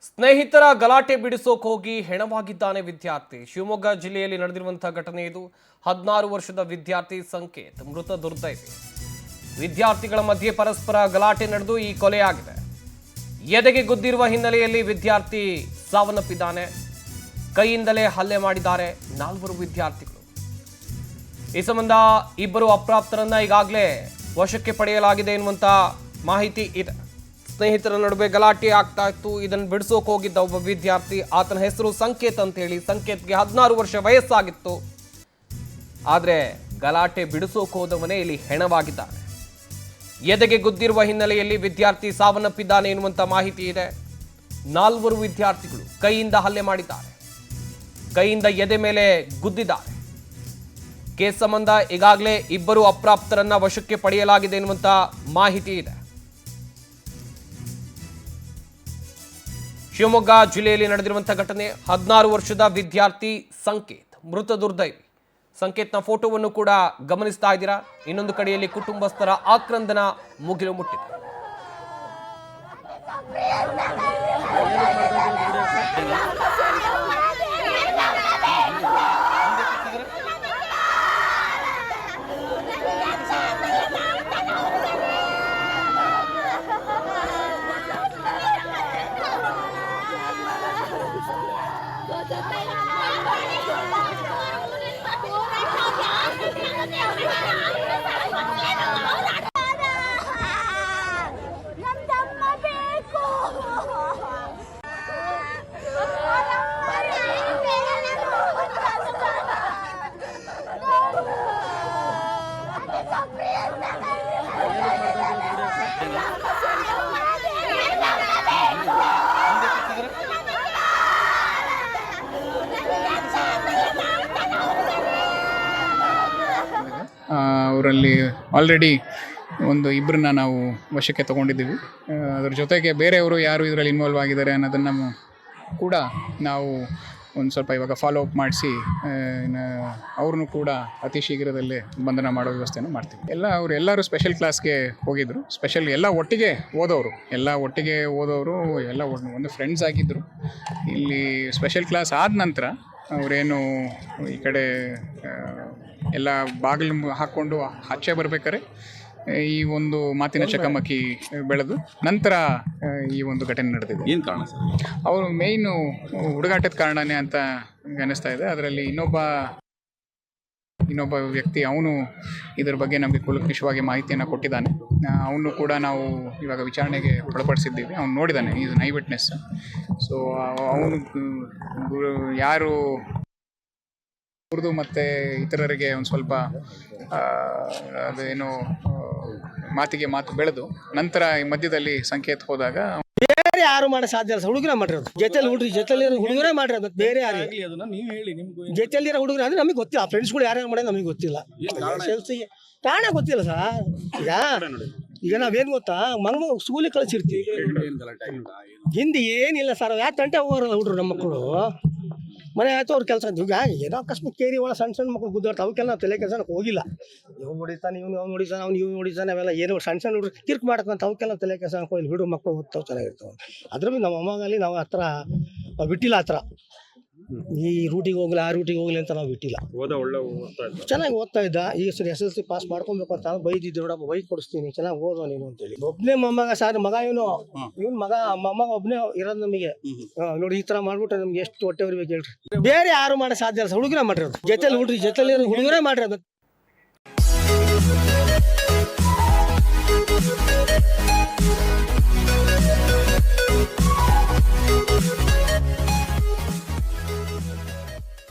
ಸ್ನೇಹಿತರ ಗಲಾಟೆ ಬಿಡಿಸೋಕೆ ಹೋಗಿ ಹೆಣವಾಗಿದ್ದಾನೆ ವಿದ್ಯಾರ್ಥಿ. ಶಿವಮೊಗ್ಗ ಜಿಲ್ಲೆಯಲ್ಲಿ ನಡೆದಿರುವಂತಹ ಘಟನೆ ಇದು. 16 ವರ್ಷದ ವಿದ್ಯಾರ್ಥಿ ಸಂಕೇತ್ ಮೃತ ದುರ್ದೈವಿ. ವಿದ್ಯಾರ್ಥಿಗಳ ಮಧ್ಯೆ ಪರಸ್ಪರ ಗಲಾಟೆ ನಡೆದು ಈ ಕೊಲೆಯಾಗಿದೆ. ಎದೆಗೆ ಗುದ್ದಿರುವ ಹಿನ್ನೆಲೆಯಲ್ಲಿ ವಿದ್ಯಾರ್ಥಿ ಸಾವನ್ನಪ್ಪಿದ್ದಾನೆ. ಕೈಯಿಂದಲೇ ಹಲ್ಲೆ ಮಾಡಿದ್ದಾರೆ 4 ವಿದ್ಯಾರ್ಥಿಗಳು. ಈ ಸಂಬಂಧ ಇಬ್ಬರು ಅಪ್ರಾಪ್ತರನ್ನ ಈಗಾಗಲೇ ವಶಕ್ಕೆ ಪಡೆಯಲಾಗಿದೆ ಎನ್ನುವಂತ ಮಾಹಿತಿ ಇದೆ. ಸ್ನೇಹಿತರ ನಡುವೆ ಗಲಾಟೆ ಆಗ್ತಾ ಇತ್ತು. ಇದನ್ನು ಬಿಡಿಸೋಕೆ ಹೋಗಿದ್ದ ಒಬ್ಬ ವಿದ್ಯಾರ್ಥಿ, ಆತನ ಹೆಸರು ಸಂಕೇತ್ ಅಂತ ಹೇಳಿ. ಸಂಕೇತ್ಗೆ 16 ವರ್ಷ ವಯಸ್ಸಾಗಿತ್ತು. ಆದರೆ ಗಲಾಟೆ ಬಿಡಿಸೋಕೆ ಹೋದವನೇ ಇಲ್ಲಿ ಹೆಣವಾಗಿದ್ದಾನೆ. ಎದೆಗೆ ಗುದ್ದಿರುವ ಹಿನ್ನೆಲೆಯಲ್ಲಿ ವಿದ್ಯಾರ್ಥಿ ಸಾವನ್ನಪ್ಪಿದ್ದಾನೆ ಎನ್ನುವಂತ ಮಾಹಿತಿ ಇದೆ. 4 ವಿದ್ಯಾರ್ಥಿಗಳು ಕೈಯಿಂದ ಹಲ್ಲೆ ಮಾಡಿದ್ದಾರೆ. ಕೈಯಿಂದ ಎದೆ ಮೇಲೆ ಗುದ್ದಿದ್ದಾರೆ. ಕೇಸ್ ಸಂಬಂಧ ಈಗಾಗಲೇ ಇಬ್ಬರು ಅಪ್ರಾಪ್ತರನ್ನ ವಶಕ್ಕೆ ಪಡೆಯಲಾಗಿದೆ ಎನ್ನುವಂತ ಮಾಹಿತಿ ಇದೆ. ಶಿವಮೊಗ್ಗ ಜಿಲ್ಲೆಯಲ್ಲಿ ನಡೆದಿರುವಂತಹ ಘಟನೆ. 16 ವರ್ಷದ ವಿದ್ಯಾರ್ಥಿ ಸಂಕೇತ್ ಮೃತ ದುರ್ದೈವಿ. ಸಂಕೇತ್ನ ಫೋಟೋವನ್ನು ಕೂಡ ಗಮನಿಸ್ತಾ ಇದ್ದೀರಾ. ಇನ್ನೊಂದು ಕಡೆಯಲ್ಲಿ ಕುಟುಂಬಸ್ಥರ ಆಕ್ರಂದನ ಮುಗಿಲು ಮುಟ್ಟಿದೆ. ಅವರಲ್ಲಿ ಆಲ್ರೆಡಿ ಇಬ್ಬರನ್ನ ನಾವು ವಶಕ್ಕೆ ತಗೊಂಡಿದ್ದೀವಿ. ಅದ್ರ ಜೊತೆಗೆ ಬೇರೆಯವರು ಯಾರು ಇದರಲ್ಲಿ ಇನ್ವಾಲ್ವ್ ಆಗಿದ್ದಾರೆ ಅನ್ನೋದನ್ನು ಕೂಡ ನಾವು ಒಂದು ಸ್ವಲ್ಪ ಇವಾಗ ಫಾಲೋ ಅಪ್ ಮಾಡಿಸಿ ಅವ್ರನ್ನೂ ಕೂಡ ಅತಿ ಶೀಘ್ರದಲ್ಲೇ ಬಂಧನ ಮಾಡೋ ವ್ಯವಸ್ಥೆನೂ ಮಾಡ್ತೀವಿ. ಅವರೆಲ್ಲರೂ ಸ್ಪೆಷಲ್ ಕ್ಲಾಸ್ಗೆ ಹೋಗಿದ್ದರು. ಎಲ್ಲ ಒಟ್ಟಿಗೆ ಓದೋರು ಎಲ್ಲ ಒಂದು ಫ್ರೆಂಡ್ಸ್ ಆಗಿದ್ದರು. ಇಲ್ಲಿ ಸ್ಪೆಷಲ್ ಕ್ಲಾಸ್ ಆದ ನಂತರ ಅವರೇನು ಈ ಕಡೆ ಎಲ್ಲ ಬಾಗಿಲು ಹಾಕ್ಕೊಂಡು ಆಚೆ ಬರ್ಬೇಕಾರೆ ಈ ಒಂದು ಮಾತಿನ ಚಕಮಕಿ ಬೆಳೆದು ನಂತರ ಈ ಒಂದು ಘಟನೆ ನಡೆದಿದೆ. ಏನು ಕಾರಣ ಸರ್? ಅವರು ಮೇಯ್ನು ಹುಡುಗಾಟದ ಕಾರಣನೇ ಅಂತ ಅನ್ನಿಸ್ತಾ ಇದೆ. ಅದರಲ್ಲಿ ಇನ್ನೊಬ್ಬ ವ್ಯಕ್ತಿ ಅವನು ಇದರ ಬಗ್ಗೆ ನಮಗೆ ಕೂಲಂಕಷವಾಗಿ ಮಾಹಿತಿಯನ್ನು ಕೊಟ್ಟಿದ್ದಾನೆ. ಅವನು ಕೂಡ ನಾವು ಇವಾಗ ವಿಚಾರಣೆಗೆ ಒಳಪಡಿಸಿದ್ದೀವಿ. ಅವನು ನೋಡಿದ್ದಾನೆ, ಈಸ್ ಐ ವಿಟ್ನೆಸ್. ಸೊ ಅವನು ಯಾರು ಅವ್ರದ್ದು ಮತ್ತು ಇತರರಿಗೆ ಒಂದು ಸ್ವಲ್ಪ ಅದೇನು ಮಾತು ಬೆಳೆದು ನಂತರ ಈ ಮಧ್ಯದಲ್ಲಿ ಸಂಕೇತ ಹೋದಾಗ ಬೇರೆ ಯಾರು ಮಾಡೋ ಸಾಧ್ಯ ಇಲ್ಲ. ಹುಡುಗರ ಮಾಡಿರೋದು ಜೊತೆಲಿ ಹುಡುಗರೇ ಮಾಡಿರೋದು. ಬೇರೆ ಯಾರು ಜೊತೆಲಿರೋ ಹುಡುಗರು ಅಂದ್ರೆ ನಮಗೆ ಗೊತ್ತಿಲ್ಲ. ಫ್ರೆಂಡ್ಸ್ಗಳು ಯಾರ್ಯಾರು ಮಾಡೋದು ನಮಗೆ ಗೊತ್ತಿಲ್ಲ. ಕಾರಣ ಗೊತ್ತಿಲ್ಲ ಸರ್. ಈಗ ನಾವೇನು ಗೊತ್ತಾ, ಮಗ ಸ್ಕೂಲಿಗೆ ಕಳಿಸಿರ್ತೀವಿ. ಹಿಂದೆ ಏನಿಲ್ಲ ಸರ್. ಯಾಕೆ ತಂಟೆ ಹೋಗೋರಲ್ಲ ಹುಡುಗರು ನಮ್ಮ ಮಕ್ಕಳು. ಮನೆ ಆಯ್ತು ಅವ್ರ ಕೆಲಸ. ಈಗ ಏನೋ ಅಕಸ್ಮಾತ್ ಕೇರಿ ಒಳ ಸಣ್ಣ ಮಕ್ಕಳು ಗುದ್ದಾಡ್ತಾ ಅವಕ್ಕೆಲ್ಲ ನಾವು ತಲೆ ಕೆಲಸಕ್ಕೆ ಹೋಗಿಲ್ಲ. ಇವ್ನು ಹೊಡಿತಾನೆ, ಇವ್ನು ಹೊಡಿತಾನೆ, ಇವ್ನು ಹೊಡಿತಾನೆ, ಅವೆಲ್ಲ ಏನೋ ಸಣ್ಣ ಹುಡುಗರು ಕಿರ್ಕ್ ಮಾಡಕ್ಕಂತ ಅವಕ್ಕೆಲ್ಲ ತಲೆ ಕೆಲಸಕ್ಕೆ ಹೋಗಿ ಬಿಡು. ಮಕ್ಕಳು ಓದ್ತಾವೆ, ಚೆನ್ನಾಗಿರ್ತಾವೆ. ಅದ್ರ ಬಿ ನಮ್ಮ ಅಮ್ಮಗಲ್ಲಿ ನಾವು ಹತ್ರ ಬಿಟ್ಟಿಲ್ಲ. ಹತ್ರ ಈ ರೂಟಿಗೆ ಹೋಗ್ಲಿ ಆ ರೂಟಿಗೆ ಹೋಗ್ಲಿ ಅಂತ ನಾವು ಬಿಟ್ಟಿಲ್ಲ. ಚೆನ್ನಾಗಿ ಓದ್ತಾ ಇದ್ದ. ಈಗ ಸರಿ SSLC ಪಾಸ್ ಮಾಡ್ಕೊಬೇಕು ಅಂತ ಬೈದಿದ್ದು. ನೋಡಪ್ಪ ಬೈಕ್ ಕೊಡಿಸ್ತೀನಿ, ಚೆನ್ನಾಗಿ ಓದೋ ನೀನು ಅಂತೇಳಿ. ಒಬ್ಬನೇ ಮೊಮ್ಮಗ ಸರ್. ಮಗ ಇವನ್ ಮಗ ಮೊಮ್ಮಗ ಒಬ್ಬನೇ ಇರೋದು ನಮಗೆ. ನೋಡಿ ಈ ತರ ಮಾಡ್ಬಿಟ್ರೆ ನಮ್ಗೆ ಎಷ್ಟು ಹೊಟ್ಟೆ ಉರಿಬೇಕು ಹೇಳ್ರಿ. ಬೇರೆ ಯಾರು ಮಾಡೋ ಸಾಧ್ಯ ಇಲ್ಲ. ಹುಡುಗರೇ ಮಾಡಿರೋದು. ಜೊತೆಲಿ ಹುಡುಗರೇ ಮಾಡಿರೋದು.